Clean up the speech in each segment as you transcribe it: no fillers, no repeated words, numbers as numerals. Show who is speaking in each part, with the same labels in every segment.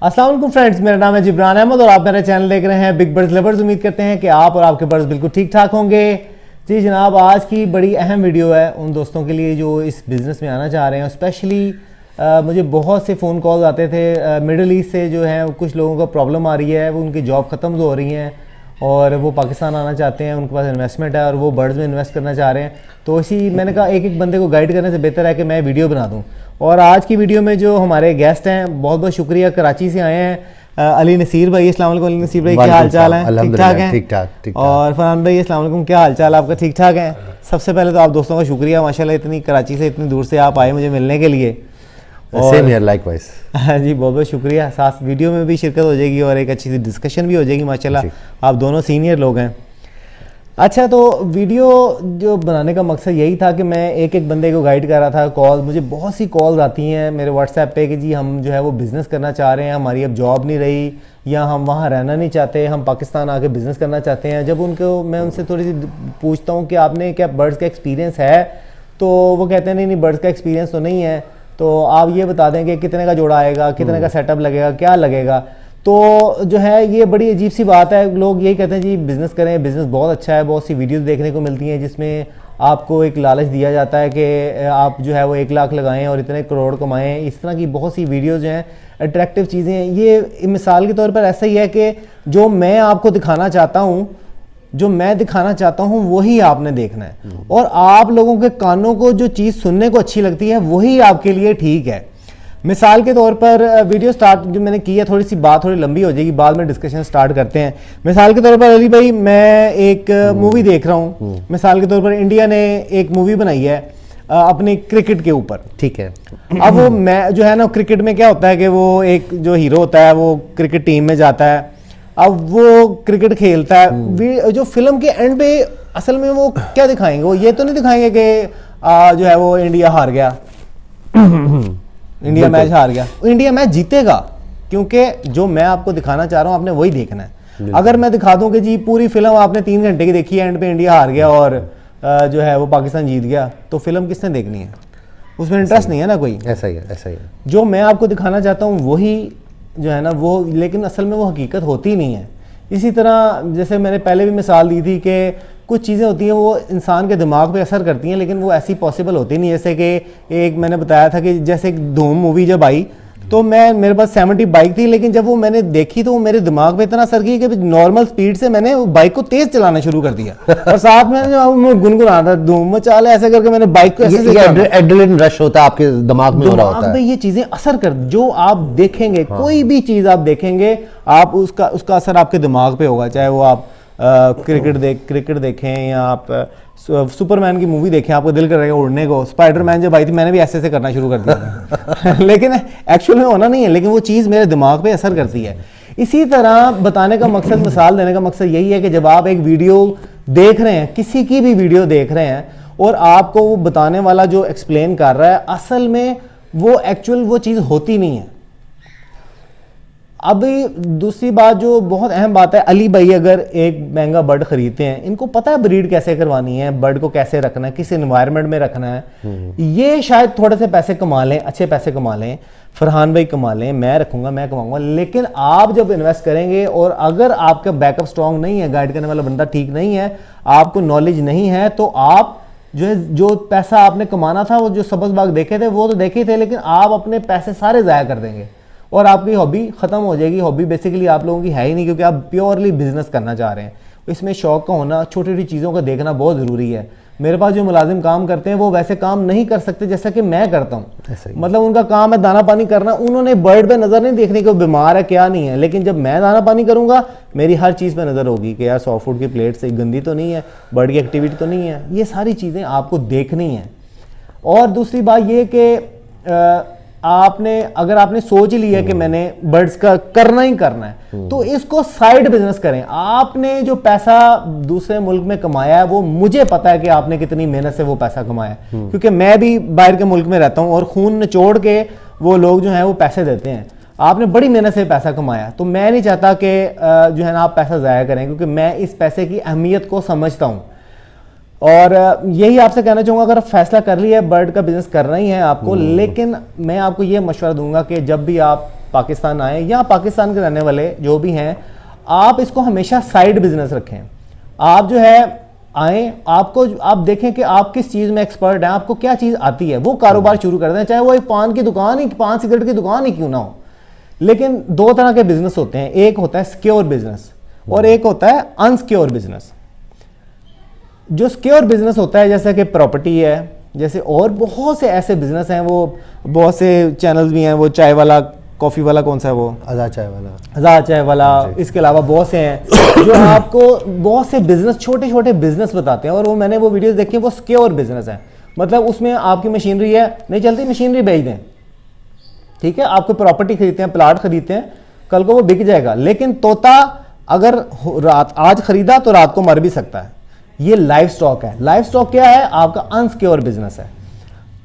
Speaker 1: अस्सलाम वालेकुम फ्रेंड्स, मेरा नाम है जिब्रान अहमद और आप मेरा चैनल देख रहे हैं बिग बर्ड्स लवर्स। उम्मीद करते हैं कि आप और आपके बर्ड्स बिल्कुल ठीक ठाक होंगे। जी जनाब, आज की बड़ी अहम वीडियो है उन दोस्तों के लिए जो इस बिज़नेस में आना चाह रहे हैं। स्पेशली मुझे बहुत से फ़ोन कॉल आते थे मिडल ईस्ट से, जो है कुछ लोगों को प्रॉब्लम आ रही है, वो उनकी जॉब ख़त्म हो रही हैं और वो पाकिस्तान आना चाहते हैं, उनके पास इन्वेस्टमेंट है और वो बर्ड्स में इन्वेस्ट करना चाह रहे हैं। तो इसी मैंने कहा एक एक बंदे को गाइड करने से बेहतर है कि मैं वीडियो बना दूं। और आज की वीडियो में जो हमारे गेस्ट हैं, बहुत बहुत शुक्रिया, कराची से आए हैं अली नसीर भाई। अस्सलाम वालेकुम अली नसीर भाई, क्या हाल चाल है? ठीक ठाक हैं?
Speaker 2: ठीक ठाक।
Speaker 1: और फरहान भाई अस्सलाम वालेकुम, क्या हाल चाल आपका? ठीक ठाक है। सबसे पहले तो आप दोस्तों का शुक्रिया, माशाल्लाह इतनी कराची से इतनी दूर से आप आए मुझे मिलने के लिए।
Speaker 2: Same here likewise.
Speaker 1: हाँ जी, बहुत बहुत शुक्रिया। साथ वीडियो में भी शिरकत हो जाएगी और एक अच्छी सी डिस्कशन भी हो जाएगी। माशाल्लाह आप दोनों सीनियर लोग हैं। अच्छा, तो वीडियो जो बनाने का मकसद यही था कि मैं एक एक बंदे को गाइड कर रहा था। कॉल, मुझे बहुत सी कॉल्स आती हैं मेरे व्हाट्सएप पे कि जी हम जो है वो बिज़नेस करना चाह रहे हैं, हमारी अब जॉब नहीं रही, या हम वहाँ रहना नहीं चाहते, हम पाकिस्तान आके बिज़नेस करना चाहते हैं। जब मैं उनसे थोड़ी सी पूछता हूँ कि आपने क्या बर्ड्स का एक्सपीरियंस है, तो वो कहते हैं नहीं बर्ड्स का एक्सपीरियंस तो नहीं है, तो आप ये बता दें कि कितने का जोड़ा आएगा, कितने का सेटअप लगेगा, क्या लगेगा। तो जो है ये बड़ी अजीब सी बात है। लोग यही कहते हैं जी बिज़नेस करें, बिज़नेस बहुत अच्छा है। बहुत सी वीडियोस देखने को मिलती हैं जिसमें आपको एक लालच दिया जाता है कि आप जो है वो 1 लाख लगाएं और इतने करोड़ कमाएं। इस तरह की बहुत सी वीडियोस जो हैं, अट्रैक्टिव चीज़ें हैं। ये मिसाल के तौर पर ऐसा ही है कि जो मैं आपको दिखाना चाहता हूँ, वही आपने देखना है। और आप लोगों के कानों को जो चीज़ सुनने को अच्छी लगती है वही आपके लिए ठीक है। मिसाल के तौर पर वीडियो स्टार्ट जो मैंने की है, थोड़ी सी बात थोड़ी लंबी हो जाएगी, बाद में डिस्कशन स्टार्ट करते हैं। मिसाल के तौर पर अली भाई, मैं एक मूवी देख रहा हूँ। मिसाल के तौर पर इंडिया ने एक मूवी बनाई है अपने क्रिकेट के ऊपर, ठीक है। अब वो मैं जो है ना, क्रिकेट में क्या होता है कि वो एक जो हीरो होता है वो क्रिकेट टीम में जाता है, अब वो क्रिकेट खेलता है। जो फिल्म के एंड पे असल में वो क्या दिखाएंगे, वो ये तो नहीं दिखाएंगे कि जो है वो इंडिया हार गया, इंडिया मैच हार गया। इंडिया मैच जीतेगा, क्योंकि जो मैं आपको दिखाना चाह रहा हूं आपने वही देखना है। अगर मैं दिखा दूं कि जी पूरी फिल्म आपने 3 घंटे की देखी है, एंड पे इंडिया हार गया और जो है वो पाकिस्तान जीत गया, तो फिल्म किसने देखनी है? उसमें इंटरेस्ट नहीं है ना कोई।
Speaker 2: ऐसा ही है।
Speaker 1: जो मैं आपको दिखाना चाहता हूँ वही जो है ना वो, लेकिन असल में वो हकीकत होती नहीं है। इसी तरह जैसे मैंने पहले भी मिसाल दी थी कि कुछ चीज़ें होती हैं वो इंसान के दिमाग पे असर करती हैं, लेकिन वो ऐसी पॉसिबल होती नहीं। जैसे कि एक मैंने बताया था कि जैसे धूम मूवी जब आई तो मेरे पास 70 बाइक थी, लेकिन जब वो मैंने देखी तो वो मेरे दिमाग पे इतना असर किया कि नॉर्मल स्पीड से मैंने बाइक को तेज चलाना शुरू कर दिया और साथ में गुनगुना था धूम मचाल, ऐसे करके मैंने बाइक को
Speaker 2: एड्रेनलिन रश होता है आपके दिमाग में हो रहा होता है।
Speaker 1: ये चीजें असर कर, जो आप देखेंगे, कोई भी चीज आप देखेंगे, आप उसका असर आपके दिमाग पे होगा। चाहे वो आप क्रिकेट देखें या आप सुपरमैन की मूवी देखें, आपको दिल करेगा उड़ने को। स्पाइडरमैन जब आई थी मैंने भी ऐसे करना शुरू कर दिया लेकिन एक्चुअल में होना नहीं है, लेकिन वो चीज़ मेरे दिमाग पे असर करती है। इसी तरह बताने का मकसद, मिसाल देने का मकसद यही है कि जब आप एक वीडियो देख रहे हैं, किसी की भी वीडियो देख रहे हैं, और आपको वो बताने वाला जो एक्सप्लेन कर रहा है असल में वो एक्चुअल वो चीज़ होती नहीं है। अभी दूसरी बात जो बहुत अहम बात है, अली भाई अगर एक महंगा बर्ड खरीदते हैं, इनको पता है ब्रीड कैसे करवानी है, बर्ड को कैसे रखना है, किस एनवायरनमेंट में रखना है। ये शायद थोड़े से पैसे कमा लें, अच्छे पैसे कमा लें, फरहान भाई कमा लें, मैं रखूंगा, मैं कमाऊंगा, लेकिन आप जब इन्वेस्ट करेंगे और अगर आपका बैकअप स्ट्रांग नहीं है, गाइड करने वाला बंदा ठीक नहीं है, आपको नॉलेज नहीं है, तो आप जो है जो पैसा आपने कमाना था, वो जो सब्ज़ बाग देखे थे वो तो देखे ही थे, लेकिन आप अपने पैसे सारे ज़ाया कर देंगे और आपकी हॉबी ख़त्म हो जाएगी। हॉबी बेसिकली आप लोगों की है ही नहीं, क्योंकि आप प्योरली बिजनेस करना चाह रहे हैं। इसमें शौक का होना, छोटी छोटी चीज़ों का देखना बहुत ज़रूरी है। मेरे पास जो मुलाजिम काम करते हैं वो वैसे काम नहीं कर सकते जैसा कि मैं करता हूँ। मतलब उनका काम है दाना पानी करना, उन्होंने बर्ड पे नज़र नहीं देखने कि वो बीमार है क्या नहीं है, लेकिन जब मैं दाना पानी करूँगा मेरी हर चीज़ पे नज़र होगी कि यार सॉफ्ट फूड की प्लेट से गंदी तो नहीं है, बर्ड की एक्टिविटी तो नहीं है। ये सारी चीज़ें आपको देखनी है। और दूसरी बात ये कि अगर आपने सोच लिया कि मैंने बर्ड्स का करना ही करना है, तो इसको साइड बिजनेस करें। आपने जो पैसा दूसरे मुल्क में कमाया है, वो मुझे पता है कि आपने कितनी मेहनत से वो पैसा कमाया है, क्योंकि मैं भी बाहर के मुल्क में रहता हूं और खून निचोड़ के वो लोग जो हैं वो पैसे देते हैं। आपने बड़ी मेहनत से पैसा कमाया, तो मैं नहीं चाहता कि जो है ना आप पैसा ज़ाया करें, क्योंकि मैं इस पैसे की अहमियत को समझता हूँ। और यही आपसे कहना चाहूँगा, अगर आप फैसला कर लिया है बर्ड का बिजनेस करना ही है आपको, लेकिन मैं आपको ये मशवरा दूंगा कि जब भी आप पाकिस्तान आए या पाकिस्तान के रहने वाले जो भी हैं, आप इसको हमेशा साइड बिजनेस रखें। आप जो है आए, आपको आप देखें कि आप किस चीज़ में एक्सपर्ट हैं, आपको क्या चीज़ आती है, वो कारोबार शुरू कर दें, चाहे वो एक पान की दुकान ही, पान सिगरेट की दुकान ही क्यों ना हो। लेकिन दो तरह के बिजनेस होते हैं, एक होता है सिक्योर बिजनेस और एक होता है अनसिक्योर बिजनेस। जो सिक्योर बिजनेस होता है जैसे कि प्रॉपर्टी है, जैसे और बहुत से ऐसे बिजनेस हैं, वो बहुत से चैनल्स भी हैं, वो चाय वाला, कॉफ़ी वाला, कौन सा है वो,
Speaker 2: आज़ाद चाय वाला,
Speaker 1: आज़ाद चाय वाला, इसके अलावा बहुत से हैं जो आपको बहुत से बिजनेस, छोटे छोटे बिजनेस बताते हैं। और वो मैंने वो वीडियोस देखी, वो सिक्योर बिजनेस है, मतलब उसमें आपकी मशीनरी है, नहीं चलती मशीनरी बेच दें, ठीक है, आपको प्रॉपर्टी खरीदते हैं, प्लाट खरीदते हैं, कल को वो बिक जाएगा, लेकिन तोता अगर रात आज खरीदा तो रात को मर भी सकता है। ये लाइफ स्टॉक है। लाइफ स्टॉक क्या है? आपका अनसिक्योर बिजनेस है।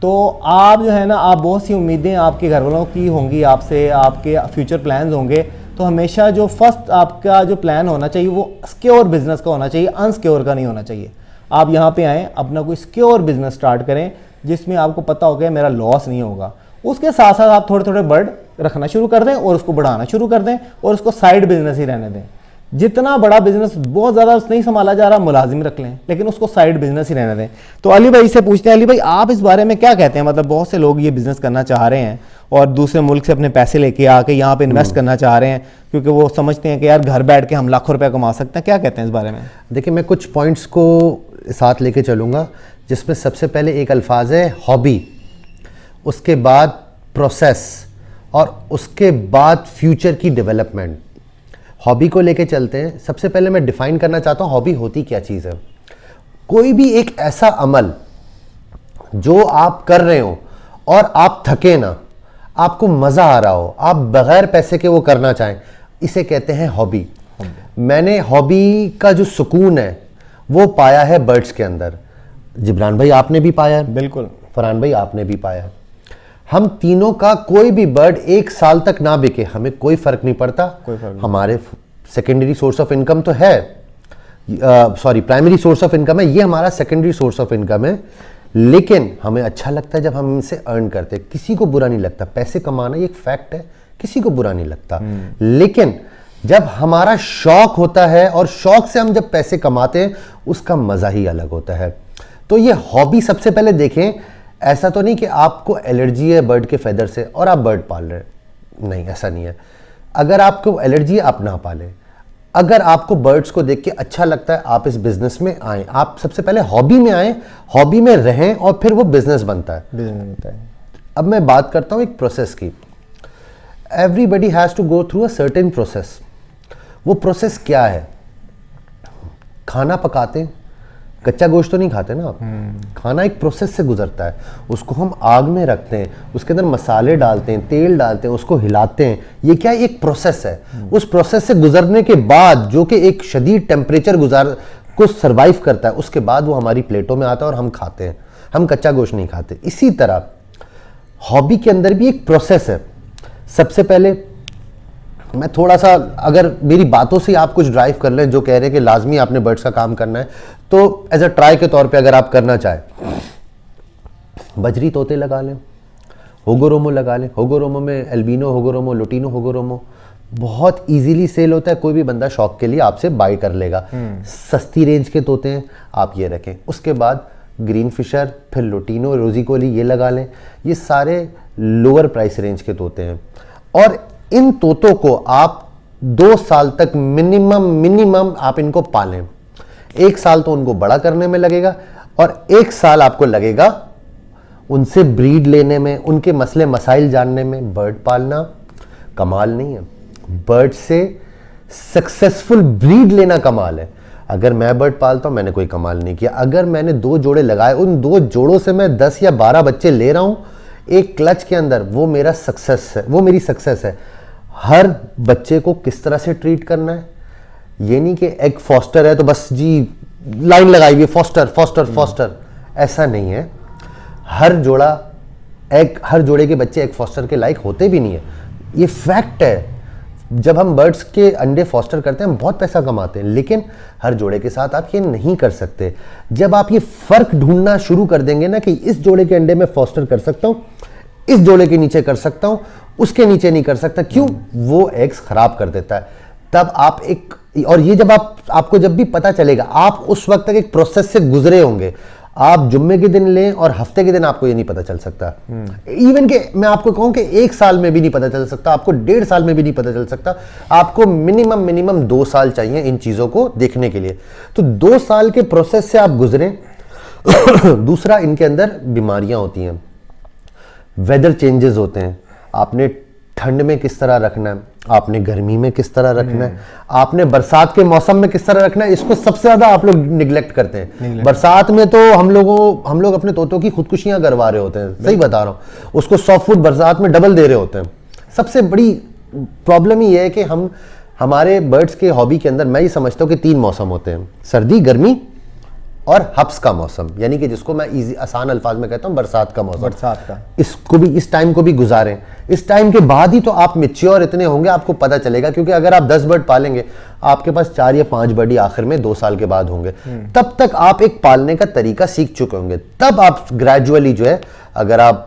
Speaker 1: तो आप जो है ना, आप बहुत सी उम्मीदें आपके घर वालों की होंगी आपसे, आपके फ्यूचर प्लान्स होंगे, तो हमेशा जो फर्स्ट आपका जो प्लान होना चाहिए वो सिक्योर बिजनेस का होना चाहिए, अनसिक्योर का नहीं होना चाहिए। आप यहाँ पे आएँ, अपना कोई सिक्योर बिजनेस स्टार्ट करें जिसमें आपको पता होगा मेरा लॉस नहीं होगा। उसके साथ साथ आप थोड़े थोड़े बर्ड रखना शुरू कर दें और उसको बढ़ाना शुरू कर दें और उसको साइड बिजनेस ही रहने दें। जितना बड़ा बिजनेस बहुत ज़्यादा नहीं संभाला जा रहा, मुलाजिम रख लें, लेकिन उसको साइड बिजनेस ही रहने दें। तो अली भाई से पूछते हैं, अली भाई आप इस बारे में क्या कहते हैं? मतलब बहुत से लोग ये बिजनेस करना चाह रहे हैं और दूसरे मुल्क से अपने पैसे लेके आके यहाँ पे इन्वेस्ट करना चाह रहे हैं, क्योंकि वो समझते हैं कि यार घर बैठ के हम लाखों रुपया कमा सकते हैं। क्या कहते हैं इस बारे में?
Speaker 2: देखिए, मैं कुछ पॉइंट्स को साथ लेके चलूँगा, जिसमें सबसे पहले एक अल्फाज है हॉबी, उसके बाद प्रोसेस और उसके बाद फ्यूचर की डेवलपमेंट। हॉबी को लेके चलते हैं। सबसे पहले मैं डिफाइन करना चाहता हूँ हॉबी होती क्या चीज़ है। कोई भी एक ऐसा अमल जो आप कर रहे हो और आप थके ना, आपको मज़ा आ रहा हो, आप बगैर पैसे के वो करना चाहें, इसे कहते हैं हॉबी। मैंने हॉबी का जो सुकून है वो पाया है बर्ड्स के अंदर। जिब्रान भाई आपने भी पाया है,
Speaker 1: बिल्कुल,
Speaker 2: फरहान भाई आपने भी पाया है। हम तीनों का कोई भी बर्ड एक साल तक ना बिके, हमें कोई फर्क नहीं पड़ता। हमारे सेकेंडरी सोर्स ऑफ इनकम तो है, sorry primary source of income है, ये हमारा सेकेंडरी सोर्स ऑफ इनकम है, लेकिन हमें अच्छा लगता है जब हम इनसे अर्न करते हैं। किसी को बुरा नहीं लगता, पैसे कमाना ये एक फैक्ट है, किसी को बुरा नहीं लगता। लेकिन जब हमारा शौक होता है और शौक से हम जब पैसे कमाते हैं, उसका मजा ही अलग होता है। तो ये हॉबी सबसे पहले देखें। ऐसा तो नहीं कि आपको एलर्जी है बर्ड के फेदर से और आप बर्ड पाल रहे हैं, नहीं, ऐसा नहीं है। अगर आपको एलर्जी है आप ना पालें। अगर आपको बर्ड्स को देख के अच्छा लगता है, आप इस बिजनेस में आएँ। आप सबसे पहले हॉबी में आएँ, हॉबी में रहें और फिर वो बिजनेस बनता है। अब मैं बात करता हूँ एक प्रोसेस की। Everybody has to go through a certain process. वो प्रोसेस क्या है? खाना पकाते हैं, कच्चा गोश्त तो नहीं खाते ना आप। खाना एक प्रोसेस से गुजरता है, उसको हम आग में रखते हैं, उसके अंदर मसाले डालते हैं, तेल डालते हैं, उसको हिलाते हैं। ये क्या है? एक प्रोसेस है। उस प्रोसेस से गुजरने के बाद, जो कि एक शदीद टेम्परेचर को सर्वाइव करता है, उसके बाद वो हमारी प्लेटों में आता है और हम खाते हैं। हम कच्चा गोश्त नहीं खाते। इसी तरह हॉबी के अंदर भी एक प्रोसेस है। सबसे पहले मैं थोड़ा सा, अगर मेरी बातों से आप कुछ ड्राइव कर लें, जो कह रहे हैं कि लाजमी आपने बर्ड्स का काम करना है, तो एज अ ट्राई के तौर पे अगर आप करना चाहें, बजरी तोते लगा लें, होगोरोमो लगा लें। होगोरोमो में एल्बिनो होगोरोमो, लुटिनो होगोरोमो बहुत इजीली सेल होता है। कोई भी बंदा शौक के लिए आपसे बाय कर लेगा। सस्ती रेंज के तोते हैं, आप ये रखें। उसके बाद ग्रीन फिशर, फिर लुटिनो, रोजीकोली, ये लगा लें। ये सारे लोअर प्राइस रेंज के तोते हैं और इन तोतों को आप 2 साल तक मिनिमम आप इनको पालें। 1 साल तो उनको बड़ा करने में लगेगा और 1 साल आपको लगेगा उनसे ब्रीड लेने में, उनके मसले मसाइल जानने में। बर्ड पालना कमाल नहीं है, बर्ड से सक्सेसफुल ब्रीड लेना कमाल है। अगर मैं बर्ड पालता हूं, मैंने कोई कमाल नहीं किया। अगर मैंने 2 जोड़े लगाए, उन 2 जोड़ों से मैं 10 या 12 बच्चे ले रहा हूं एक क्लच के अंदर, वो मेरा सक्सेस है, वो मेरी सक्सेस है। हर बच्चे को किस तरह से ट्रीट करना है, ये नहीं कि एग फॉस्टर है तो बस जी लाइन लगाई हुई फॉस्टर फॉस्टर फॉस्टर, ऐसा नहीं है। हर जोड़े के बच्चे एग फॉस्टर के लायक होते भी नहीं है, ये फैक्ट है। जब हम बर्ड्स के अंडे फॉस्टर करते हैं हम बहुत पैसा कमाते हैं, लेकिन हर जोड़े के साथ आप ये नहीं कर सकते। जब आप ये फर्क ढूंढना शुरू कर देंगे ना कि इस जोड़े के अंडे में फॉस्टर कर सकता हूं, इस जोड़े के नीचे कर सकता हूं, उसके नीचे नहीं कर सकता। क्यों? वो एग्स खराब कर देता है। तब आप एक, और ये जब आपको जब भी पता चलेगा, आप उस वक्त तक एक प्रोसेस से गुजरे होंगे। आप जुम्मे के दिन लें और हफ्ते के दिन आपको ये नहीं पता चल सकता। इवन के मैं आपको कहूं कि 1 साल में भी नहीं पता चल सकता, आपको 1.5 साल में भी नहीं पता चल सकता। आपको मिनिमम 2 साल चाहिए इन चीजों को देखने के लिए। तो 2 साल के प्रोसेस से आप गुजरे। दूसरा, इनके अंदर बीमारियां होती हैं, वेदर चेंजेस होते हैं। आपने ठंड में किस तरह रखना है, आपने गर्मी में किस तरह रखना है, आपने बरसात के मौसम में किस तरह रखना है, इसको सबसे ज्यादा आप लोग निगलेक्ट करते हैं। बरसात में तो हम लोग अपने तोतों की खुदकुशियां करवा रहे होते हैं, सही बता रहा हूं। उसको सॉफ्ट फूड बरसात में डबल दे रहे होते हैं। सबसे बड़ी प्रॉब्लम ही है कि हमारे बर्ड्स के हॉबी के अंदर मैं ये समझता हूं कि 3 मौसम होते हैं, सर्दी, गर्मी और हब्स का मौसम, यानी कि जिसको मैं आसान अल्फाज में कहता हूं बरसात का मौसम।
Speaker 1: बरसात का
Speaker 2: इसको भी, इस टाइम को भी गुजारें। इस टाइम के बाद ही तो आप मैच्योर इतने होंगे, आपको पता चलेगा। क्योंकि अगर आप 10 बर्ड पालेंगे, आपके पास 4 या 5 बर्ड ही आखिर में 2 साल के बाद होंगे। तब तक आप एक पालने का तरीका सीख चुके होंगे। तब आप ग्रेजुअली जो है, अगर आप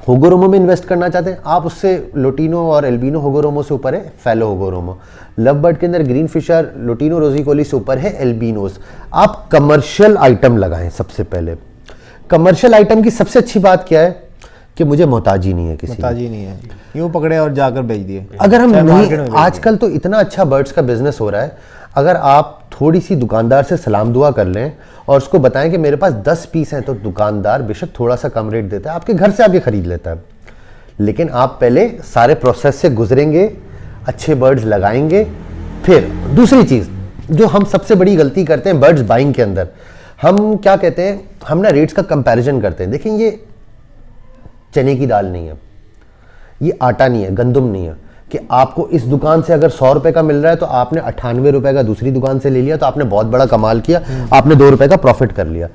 Speaker 2: होगोरोमो में इन्वेस्ट करना चाहते हैं, आप उससे लोटिनो और एल्बिनो होगोरोमो से ऊपर है फेलो होगोरोमो। लव बर्ड के अंदर ग्रीन फिशर लोटिनो रोजिकोली से ऊपर है एल्बिनोस। आप कमर्शियल आइटम लगाएं। सबसे पहले कमर्शियल आइटम की सबसे अच्छी बात क्या है कि मुझे मोहताजी नहीं है, किसी
Speaker 1: मोहताजी नहीं है, यूं पकड़े और जाकर बेच दिए।
Speaker 2: अगर हम नहीं, आजकल तो इतना अच्छा बर्ड्स का बिजनेस हो रहा है, अगर आप थोड़ी सी दुकानदार से सलाम दुआ कर लें और उसको बताएं कि मेरे पास 10 पीस हैं, तो दुकानदार बेशक थोड़ा सा कम रेट देता है, आपके घर से आके खरीद लेता है। लेकिन आप पहले सारे प्रोसेस से गुजरेंगे, अच्छे बर्ड्स लगाएंगे। फिर दूसरी चीज जो हम सबसे बड़ी गलती करते हैं बर्ड्स बाइंग के अंदर, हम क्या कहते हैं, हम ना रेट्स का कंपैरिजन करते हैं। देखिए, ये चने की दाल नहीं है, ये आटा नहीं है, गंदम नहीं है कि आपको इस दुकान से अगर 100 रुपए का मिल रहा है तो आपने 98 रुपए का दूसरी दुकान से ले लिया तो आपने बहुत बड़ा कमाल किया, आपने 2 रुपए का प्रॉफिट कर लिया।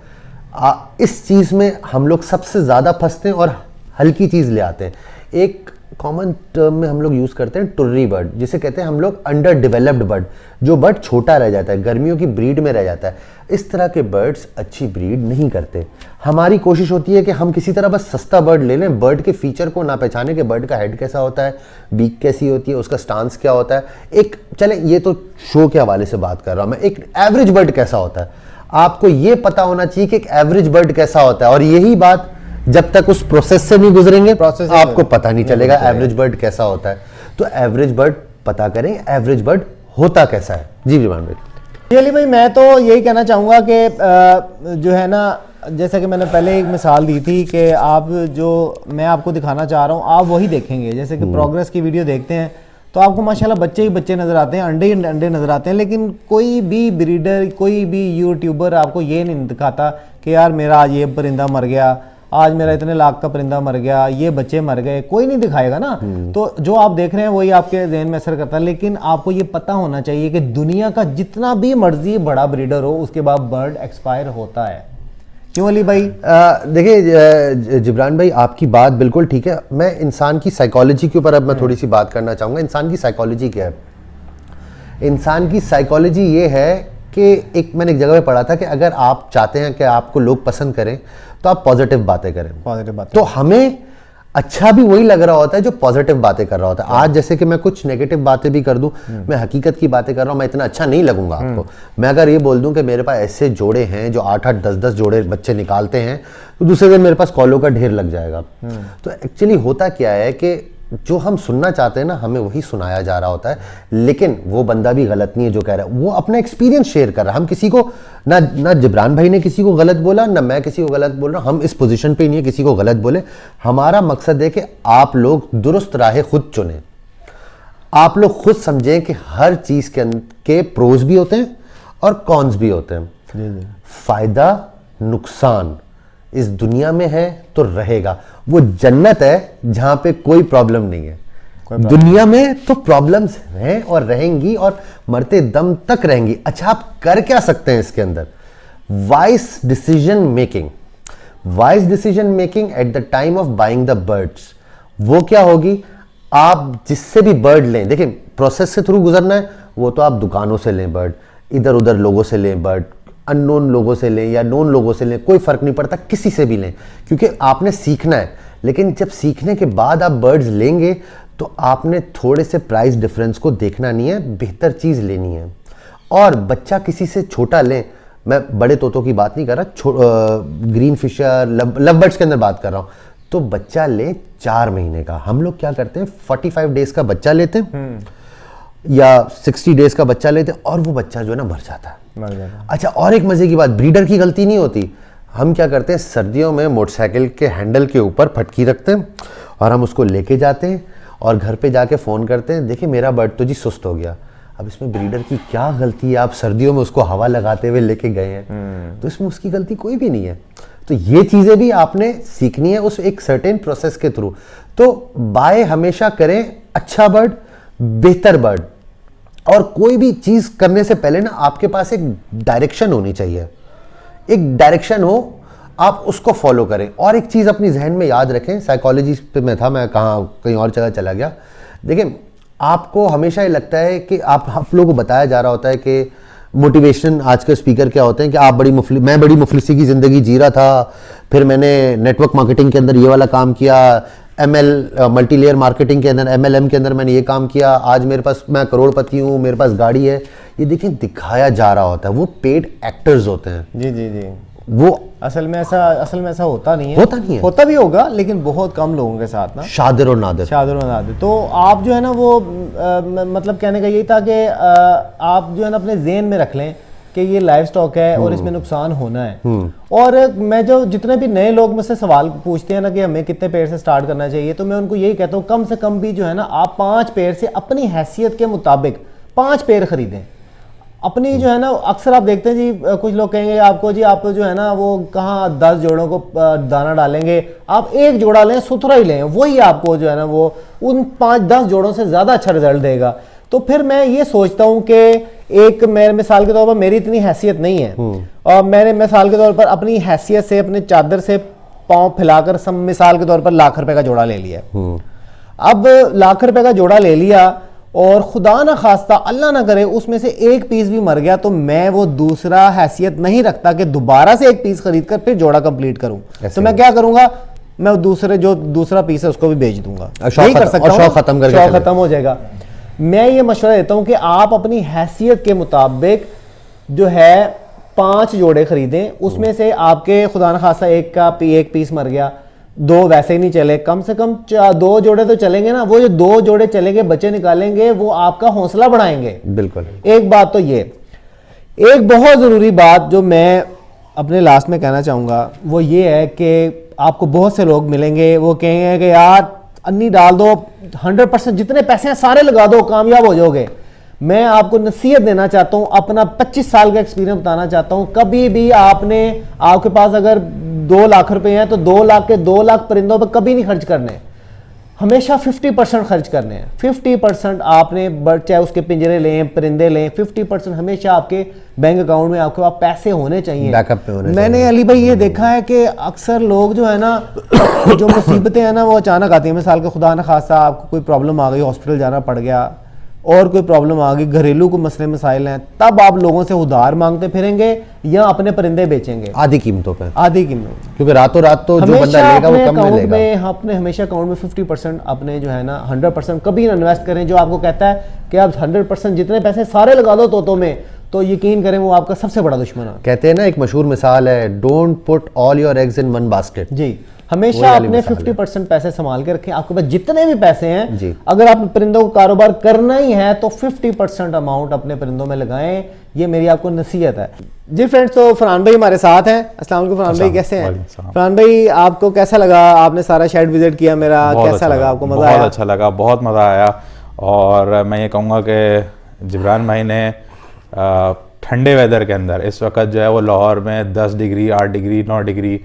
Speaker 2: इस चीज में हम लोग सबसे ज्यादा फंसते हैं और हल्की चीज ले आते हैं। एक कॉमन टर्म में हम लोग यूज करते हैं टुर्री बर्ड, जिसे कहते हैं हम लोग अंडर डेवलप्ड बर्ड, जो बर्ड छोटा रह जाता है, गर्मियों की ब्रीड में रह जाता है। इस तरह के बर्ड्स अच्छी ब्रीड नहीं करते। हमारी कोशिश होती है कि हम किसी तरह बस सस्ता बर्ड ले लें, बर्ड के फीचर को ना पहचाने कि बर्ड का हेड कैसा होता है, बीक कैसी होती है, उसका स्टांस क्या होता है। एक चले, ये तो शो के हवाले से बात कर रहा हूं मैं, एक एवरेज बर्ड कैसा होता है, आपको ये पता होना चाहिए कि एक एवरेज बर्ड कैसा होता है। और यही बात जब तक उस प्रोसेस से नहीं गुजरेंगे आपको पता नहीं चलेगा एवरेज बर्ड कैसा होता है। तो एवरेज बर्ड पता करें, एवरेज बर्ड होता कैसा है। जी विमान भाई।
Speaker 1: अली भाई, मैं तो यही कहना चाहूँगा कि जो है ना, जैसा कि मैंने पहले एक मिसाल दी थी कि आप जो मैं आपको दिखाना चाह रहा हूँ आप वही देखेंगे। जैसे कि प्रोग्रेस की वीडियो देखते हैं तो आपको माशाल्लाह बच्चे ही बच्चे नज़र आते हैं, अंडे ही अंडे नज़र आते हैं। लेकिन कोई भी ब्रीडर, कोई भी यूट्यूबर आपको ये नहीं दिखाता कि यार मेरा आज ये परिंदा मर गया, आज मेरा इतने लाख का परिंदा मर गया, ये बच्चे मर गए, कोई नहीं दिखाएगा ना। तो जो आप देख रहे हैं वही आपके ज़हन में असर करता है। लेकिन आपको ये पता होना चाहिए कि दुनिया का जितना भी मर्जी बड़ा ब्रीडर हो, उसके बाद बर्ड एक्सपायर होता है। क्यों अली भाई?
Speaker 2: देखिए जिब्रान भाई, आपकी बात बिल्कुल ठीक है। मैं इंसान की साइकोलॉजी के ऊपर अब मैं थोड़ी सी बात करना चाहूँगा। इंसान की साइकोलॉजी क्या है? इंसान की साइकोलॉजी ये है कि मैंने एक जगह पे पढ़ा था कि अगर आप चाहते हैं कि आपको लोग पसंद करें तो आप पॉजिटिव बातें करें।
Speaker 1: पॉजिटिव बातें।
Speaker 2: तो हमें अच्छा भी वही लग रहा होता है जो पॉजिटिव बातें कर रहा होता है। आज जैसे कि मैं कुछ नेगेटिव बातें भी कर दूं, मैं हकीकत की बातें कर रहा हूं, मैं इतना अच्छा नहीं लगूंगा आपको। मैं अगर ये बोल दूं कि मेरे पास ऐसे जोड़े हैं जो 8-8, 10-10 जोड़े बच्चे निकालते हैं, तो दूसरे दिन मेरे पास कॉलों का ढेर लग जाएगा। तो एक्चुअली होता क्या है कि जो हम सुनना चाहते हैं ना, हमें वही सुनाया जा रहा होता है। लेकिन वो बंदा भी गलत नहीं है जो कह रहा है, वो अपना एक्सपीरियंस शेयर कर रहा है। हम किसी को ना जिब्रान भाई ने किसी को गलत बोला, ना मैं किसी को गलत बोल रहा हूं। हम इस पोजीशन पे नहीं है किसी को गलत बोले। हमारा मकसद है कि आप लोग दुरुस्त राह खुद चुनें, आप लोग खुद समझें कि हर चीज के प्रोज भी होते हैं और कॉन्स भी होते हैं। फायदा नुकसान इस दुनिया में है तो रहेगा। वो जन्नत है जहां पे कोई प्रॉब्लम नहीं है। दुनिया में तो प्रॉब्लम्स हैं और रहेंगी और मरते दम तक रहेंगी। अच्छा, आप कर क्या सकते हैं इसके अंदर? Wise decision making. Wise decision making at the time of buying the birds. वो क्या होगी? आप जिससे भी बर्ड लें, देखिए प्रोसेस से थ्रू गुजरना है, वो तो आप दुकानों से लें बर्ड, इधर उधर लोगों से लें बर्ड, अननोन लोगों से लें या नोन लोगों से लें, कोई फर्क नहीं पड़ता, किसी से भी लें, क्योंकि आपने सीखना है। लेकिन जब सीखने के बाद आप बर्ड्स लेंगे तो आपने थोड़े से प्राइस डिफरेंस को देखना नहीं है, बेहतर चीज़ लेनी है। और बच्चा किसी से छोटा ले, मैं बड़े तोतों की बात नहीं कर रहा, ग्रीन फिशर, लव बर्ड्स के अंदर बात कर रहा हूँ, तो बच्चा ले 4 महीने का। हम लोग क्या करते हैं 45 डेज का बच्चा लेते हैं या 60 डेज का बच्चा लेते हैं और वो बच्चा जो है ना मर जाता है। अच्छा, और एक मजे की बात, ब्रीडर की गलती नहीं होती। हम क्या करते हैं सर्दियों में मोटरसाइकिल के हैंडल के ऊपर फटकी रखते हैं और हम उसको लेके जाते हैं और घर पे जाके फ़ोन करते हैं, देखिए मेरा बर्ड तो जी सुस्त हो गया। अब इसमें ब्रीडर की क्या गलती है? आप सर्दियों में उसको हवा लगाते हुए लेके गए हैं, तो इसमें उसकी गलती कोई भी नहीं है। तो ये चीज़ें भी आपने सीखनी है उस एक सर्टेन प्रोसेस के थ्रू। तो बाय हमेशा करें अच्छा बर्ड, बेहतर बर्ड। और कोई भी चीज़ करने से पहले ना आपके पास एक डायरेक्शन होनी चाहिए, एक डायरेक्शन हो, आप उसको फॉलो करें। और एक चीज़ अपनी जहन में याद रखें, साइकोलॉजी पे मैं था, मैं कहीं और जगह चला गया। देखिए, आपको हमेशा ये लगता है कि आप लोगों को बताया जा रहा होता है कि मोटिवेशन, आज के स्पीकर क्या होते हैं कि आप मैं बड़ी मुफलिसी की ज़िंदगी जी रहा था, फिर मैंने नेटवर्क मार्केटिंग के अंदर ये वाला काम किया, मल्टी लेयर मार्केटिंग के अंदर MLM के अंदर मैंने ये काम किया, आज मेरे पास, मैं करोड़पति हूँ, मेरे पास गाड़ी है। ये देखिए दिखाया जा रहा होता है, वो पेड एक्टर्स होते हैं।
Speaker 1: जी जी जी।
Speaker 2: वो
Speaker 1: असल में ऐसा होता नहीं है, होता भी होगा लेकिन बहुत कम लोगों के साथ ना, शादिर और नादिर। तो आप जो है ना वो मतलब कहने का यही था कि आप जो है ना अपने ज़हन में रख लें कि ये लाइव स्टॉक है और इसमें नुकसान होना है। और मैं जो जितने भी नए लोग मुझसे सवाल पूछते हैं ना कि हमें कितने पेड़ से स्टार्ट करना चाहिए, तो मैं उनको यही कहता हूँ कम से कम भी जो है ना आप 5 पेड़ से अपनी हैसियत के मुताबिक 5 पेड़ खरीदें अपनी। जो है ना अक्सर आप देखते हैं जी, कुछ लोग कहेंगे आपको जी आप जो है ना वो कहाँ 10 जोड़ों को दाना डालेंगे, आप 1 जोड़ा लें, सुथरा ही लें, वही आपको जो है ना वो उन 5-10 जोड़ों से ज़्यादा अच्छा रिजल्ट देगा। तो फिर मैं ये सोचता हूँ कि एक मेरे मिसाल के तौर पर मेरी इतनी हैसियत नहीं है और मैंने मिसाल के तौर पर अपनी हैसियत से, अपनी चादर से पाँव फैलाकर मिसाल के तौर पर लाख रुपए का जोड़ा ले लिया। अब लाख रुपए का जोड़ा ले लिया और खुदा ना खास्ता अल्लाह ना करे उसमें से 1 पीस भी मर गया, तो मैं वो दूसरा हैसियत नहीं रखता कि दोबारा से 1 पीस खरीद कर फिर जोड़ा कंप्लीट करूं। तो मैं क्या करूंगा, मैं दूसरा पीस है उसको भी बेच दूंगा, यही कर सकता हूं, शौक खत्म हो जाएगा। मैं ये मशवरा देता हूं कि आप अपनी हैसियत के मुताबिक जो है 5 जोड़े खरीदें, उसमें से आपके खुदा न खासा 1 पीस मर गया, 2 वैसे ही नहीं चले, कम से कम 2 जोड़े तो चलेंगे ना। वो जो 2 जोड़े चलेंगे, बच्चे निकालेंगे, वो आपका हौसला बढ़ाएंगे।
Speaker 2: बिल्कुल।
Speaker 1: एक बात तो ये, एक बहुत जरूरी बात जो मैं अपने लास्ट में कहना चाहूंगा वो ये है कि आपको बहुत से लोग मिलेंगे, वो कहेंगे कि यार अन्नी डाल दो, 100% जितने पैसे हैं सारे लगा दो, कामयाब हो जाओगे। मैं आपको नसीहत देना चाहता हूं, अपना 25 साल का एक्सपीरियंस बताना चाहता हूं, कभी भी आपके पास अगर 2 लाख रुपए हैं तो 2 लाख के 2 लाख परिंदों पर कभी नहीं खर्च करने, हमेशा 50% खर्च करने हैं। 50% आपने बर्ड, चाहे उसके पिंजरे लें, परिंदे लें, 50% हमेशा आपके बैंक अकाउंट में आपके पास पैसे होने चाहिए, बैकअप पे होने चाहिए। मैंने अली भाई ये देखा है कि अक्सर लोग जो है ना जो मुसीबतें हैं ना वो अचानक आती हैं। मिसाल के खुदा न खासा आपको कोई प्रॉब्लम आ गई, हॉस्पिटल जाना पड़ गया, और कोई प्रॉब्लम आ गई, घरेलू को मसले मसाइल हैं, तब आप लोगों से उधार मांगते फिरेंगे या अपने परिंदे बेचेंगे आधी कीमतों पे, क्योंकि रातों रात तो जो बंदा लेगा वो कम में लेगा। अपने हमेशा अकाउंट में 50% अपने जो है ना 100% कभी ना इन्वेस्ट करें। जो आपको कहता है कि आप 100% जितने पैसे सारे लगा दो तोतों में, तो यकीन करें वो आपका सबसे बड़ा दुश्मन है।
Speaker 2: कहते हैं ना, एक मशहूर मिसाल है, don't put all your eggs in one basket.
Speaker 1: जी, हमेशा अपने 50% पैसे संभाल के रखें। आपके पास जितने भी पैसे हैं, अगर आप परिंदों को कारोबार करना ही है तो 50% अमाउंट अपने परिंदों में लगाएं, ये मेरी आपको नसीहत है। जी फ्रेंड्स, तो फरहान भाई हमारे साथ हैं। अस्सलाम वालेकुम फरहान भाई, कैसे हैं? फरहान भाई, आपको कैसा लगा? आपने सारा शेड विजिट किया मेरा, कैसा लगा आपको? मजा आया?
Speaker 3: बहुत अच्छा लगा, बहुत मजा आया। और मैं ये कहूँगा कि जिब्रान भाई ने ठंडे वेदर के अंदर, इस वक्त जो है वो लाहौर में 10 डिग्री, 8 डिग्री, 9 डिग्री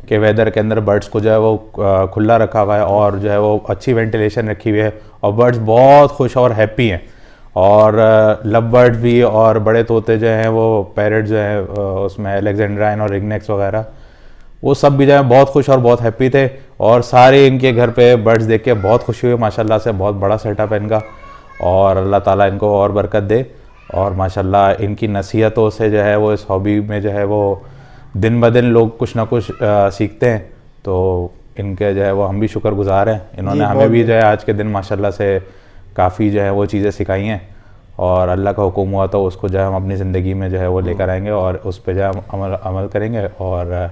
Speaker 3: के वेदर के अंदर बर्ड्स को जो है वो खुला रखा हुआ है और जो है वो अच्छी वेंटिलेशन रखी हुई है और बर्ड्स बहुत खुश और हैप्पी हैं। और लव बर्ड भी और बड़े तोते जो हैं वो पैरट जो है उसमें अलेक्जेंड्राइन और रिंगनेक्स वगैरह, वो सब भी जो है बहुत खुश और बहुत हैप्पी थे। और सारे इनके घर पे बर्ड्स देख के बहुत खुशी हुई माशाल्लाह से। बहुत बड़ा सेटअप है इनका और अल्लाह ताला इनको और बरकत दे। और माशाल्लाह इनकी नसीहतों से जो है वो इस हॉबी में जो है वो दिन ब दिन लोग कुछ ना कुछ सीखते हैं। तो इनके जो है वो हम भी शुक्रगुजार हैं। इन्होंने हमें भी जो है आज के दिन माशाल्लाह से काफ़ी जो है वो चीज़ें सिखाई हैं, और अल्लाह का हुक्म हुआ तो उसको जो है हम अपनी ज़िंदगी में जो है वो लेकर आएंगे और उस पर जो है हम अमल करेंगे, और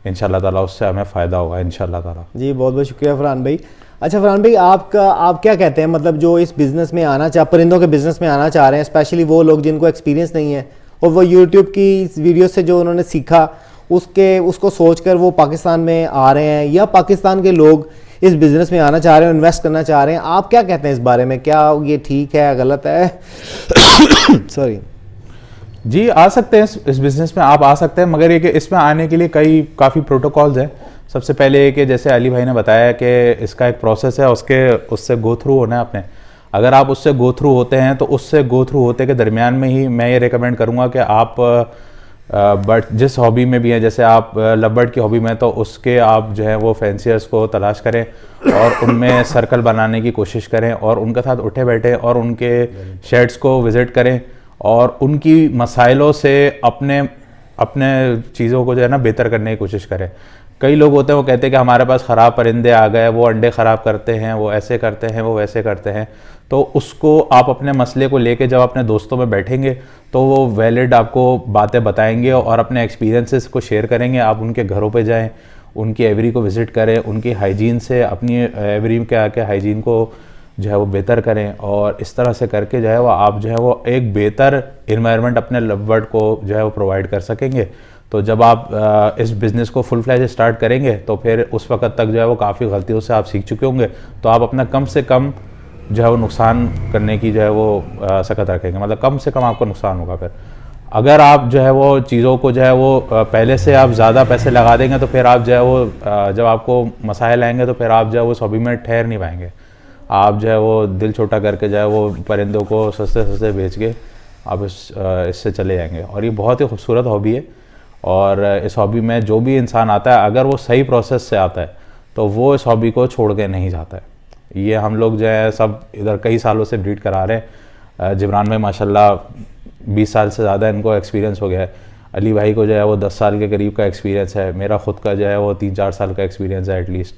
Speaker 3: इंशाल्लाह ताला उससे हमें फ़ायदा होगा इंशाल्लाह ताला।
Speaker 1: जी बहुत बहुत शुक्रिया फरहान भाई। अच्छा फरहान भाई, आप क्या कहते हैं, मतलब जो इस बिज़नेस में आना परिंदों के बिज़नेस में आना चाह रहे हैं, स्पेशली वो लोग जिनको एक्सपीरियंस नहीं है और वो यूट्यूब की वीडियो से जो उन्होंने सीखा उसको सोचकर वो पाकिस्तान में आ रहे हैं, या पाकिस्तान के लोग इस बिज़नेस में आना चाह रहे हैं, इन्वेस्ट करना चाह रहे हैं, आप क्या कहते हैं इस बारे में? क्या ये ठीक है, गलत है? सॉरी
Speaker 3: जी, आ सकते हैं इस बिज़नेस में, आप आ सकते हैं, मगर ये कि इसमें आने के लिए काफ़ी प्रोटोकॉल्स हैं। सबसे पहले ये कि जैसे अली भाई ने बताया कि इसका एक प्रोसेस है, उससे गो थ्रू होना है आपने। अगर आप उससे गो थ्रू होते हैं तो उससे गो थ्रू होते के दरमियान में ही मैं ये रिकमेंड करूँगा कि आप बट जिस हॉबी में भी हैं, जैसे आप लवबर्ड की हॉबी में, तो उसके आप जो है वो फैंसियर्स को तलाश करें और उनमें सर्कल बनाने की कोशिश करें और उनके साथ उठे बैठे और उनके शेड्स को विज़िट करें और उनकी मसाइलों से अपने चीज़ों को जो है ना बेहतर करने की कोशिश करें। कई लोग होते हैं वो कहते हैं कि हमारे पास ख़राब परिंदे आ गए, वो अंडे ख़राब करते हैं, वो ऐसे करते हैं, वो वैसे करते हैं। तो उसको आप अपने मसले को लेके जब अपने दोस्तों में बैठेंगे तो वो वैलिड आपको बातें बताएंगे और अपने एक्सपीरियंसेस को शेयर करेंगे। आप उनके घरों पे जाएं, उनकी एवरी को विज़िट करें, उनकी हाइजीन से अपनी एवरी के आके हाइजीन को जो है वो बेहतर करें, और इस तरह से करके जो है वो आप जो है वो एक बेहतर इन्वायरमेंट अपने लवबर्ड को जो है वो प्रोवाइड कर सकेंगे। तो जब आप इस बिज़नेस को फुल फ्लैज स्टार्ट करेंगे तो फिर उस वक्त तक जो है वो काफ़ी गलतियों से आप सीख चुके होंगे, तो आप अपना कम से कम जो है वो नुकसान करने की जो है वो सकत रखेंगे, मतलब कम से कम आपको नुकसान होगा। फिर अगर आप जो है वो चीज़ों को जो है वो पहले से आप ज़्यादा पैसे लगा देंगे तो फिर आप जो है वो जब आपको मसाइल आएंगे तो फिर आप जो है वो उस हॉबी में ठहर नहीं पाएंगे। आप जो है वो दिल छोटा करके जो है वो परिंदों को सस्ते सस्ते बेच के आप इससे चले जाएंगे। और ये बहुत ही खूबसूरत हॉबी है, और इस हॉबी में जो भी इंसान आता है अगर वो सही प्रोसेस से आता है तो वो इस हॉबी को छोड़ के नहीं जाता है। ये हम लोग जो है सब इधर कई सालों से ब्रीड करा रहे हैं। जिब्रान भाई माशाल्लाह 20 साल से ज़्यादा इनको एक्सपीरियंस हो गया है। अली भाई को जो है वो 10 साल के करीब का एक्सपीरियंस है। मेरा ख़ुद का जो है वो 3-4 साल का एक्सपीरियंस है एटलीस्ट।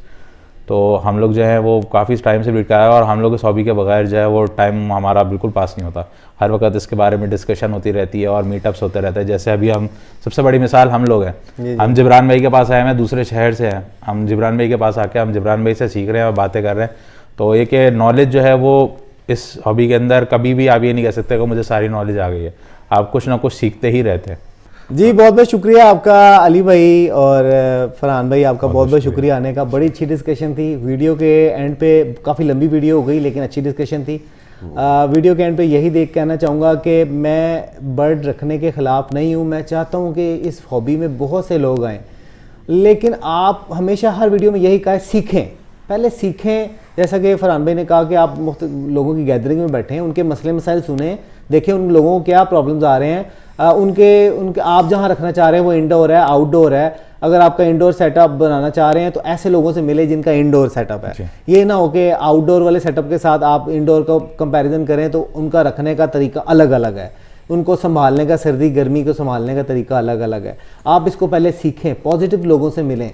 Speaker 3: तो हम लोग जो है वो काफ़ी टाइम से ब्रीड करा है, और हम लोग इस हॉबी के बगैर जो है वो टाइम हमारा बिल्कुल पास नहीं होता। हर वक्त इसके बारे में डिस्कशन होती रहती है और मीटअप्स होते रहते हैं। जैसे अभी हम सबसे बड़ी मिसाल हम लोग हैं, हम जिब्रान भाई के पास आए हैं, दूसरे शहर से हैं, हम जिब्रान भाई के पास आके हम जिब्रान भाई से सीख रहे हैं और बातें कर रहे हैं। तो एक नॉलेज जो है वो इस हॉबी के अंदर कभी भी आप ये नहीं कह सकते कि मुझे सारी नॉलेज आ गई है, आप कुछ ना कुछ सीखते ही रहते हैं।
Speaker 1: जी बहुत बहुत शुक्रिया आपका अली भाई और फरहान भाई, आपका बहुत बहुत शुक्रिया आने का। बड़ी अच्छी डिस्कशन थी। वीडियो के एंड पे काफ़ी लंबी वीडियो हो गई लेकिन अच्छी डिस्कशन थी। वीडियो के एंड पे यही देख कहना चाहूँगा कि मैं बर्ड रखने के ख़िलाफ़ नहीं हूँ। मैं चाहता हूँ कि इस हॉबी में बहुत से लोग आएँ, लेकिन आप हमेशा हर वीडियो में यही कहा, सीखें, पहले सीखें। जैसा कि फरहान भाई ने कहा कि आप लोगों की गैदरिंग में बैठें, उनके मसले मसाइल सुने, देखें उन लोगों को क्या प्रॉब्लम्स आ रहे हैं। उनके आप जहाँ रखना चाह रहे हैं वो इंडोर है, आउटडोर है। अगर आपका इंडोर सेटअप बनाना चाह रहे हैं तो ऐसे लोगों से मिले जिनका इंडोर सेटअप है। ये ना हो कि आउटडोर वाले सेटअप के साथ आप इंडोर का कंपैरिजन करें तो उनका रखने का तरीका अलग अलग है, उनको संभालने का, सर्दी गर्मी को संभालने का तरीका अलग अलग है। आप इसको पहले सीखें, पॉजिटिव लोगों से मिलें।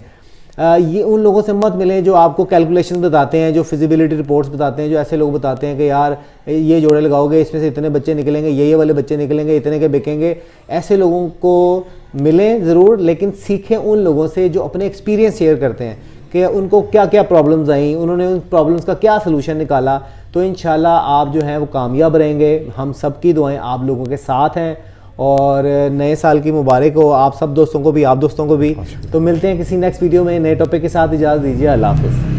Speaker 1: ये उन लोगों से मत मिलें जो आपको कैलकुलेशन बताते हैं, जो फिजिबिलिटी रिपोर्ट्स बताते हैं, जो ऐसे लोग बताते हैं कि यार ये जोड़े लगाओगे इसमें से इतने बच्चे निकलेंगे, ये वाले बच्चे निकलेंगे, इतने के बिकेंगे। ऐसे लोगों को मिलें ज़रूर, लेकिन सीखें उन लोगों से जो अपने एक्सपीरियंस शेयर करते हैं कि उनको क्या क्या प्रॉब्लम्स आई, उन्होंने उन प्रॉब्लम्स का क्या सलूशन निकाला। तो इंशाल्लाह आप जो हैं वो कामयाब रहेंगे। हम सब की दुआएँ आप लोगों के साथ हैं, और नए साल की मुबारक हो आप सब दोस्तों को भी, आप दोस्तों को भी। तो मिलते हैं किसी नेक्स्ट वीडियो में नए टॉपिक के साथ। इजाज़त दीजिए, अल्लाह हाफ़िज़।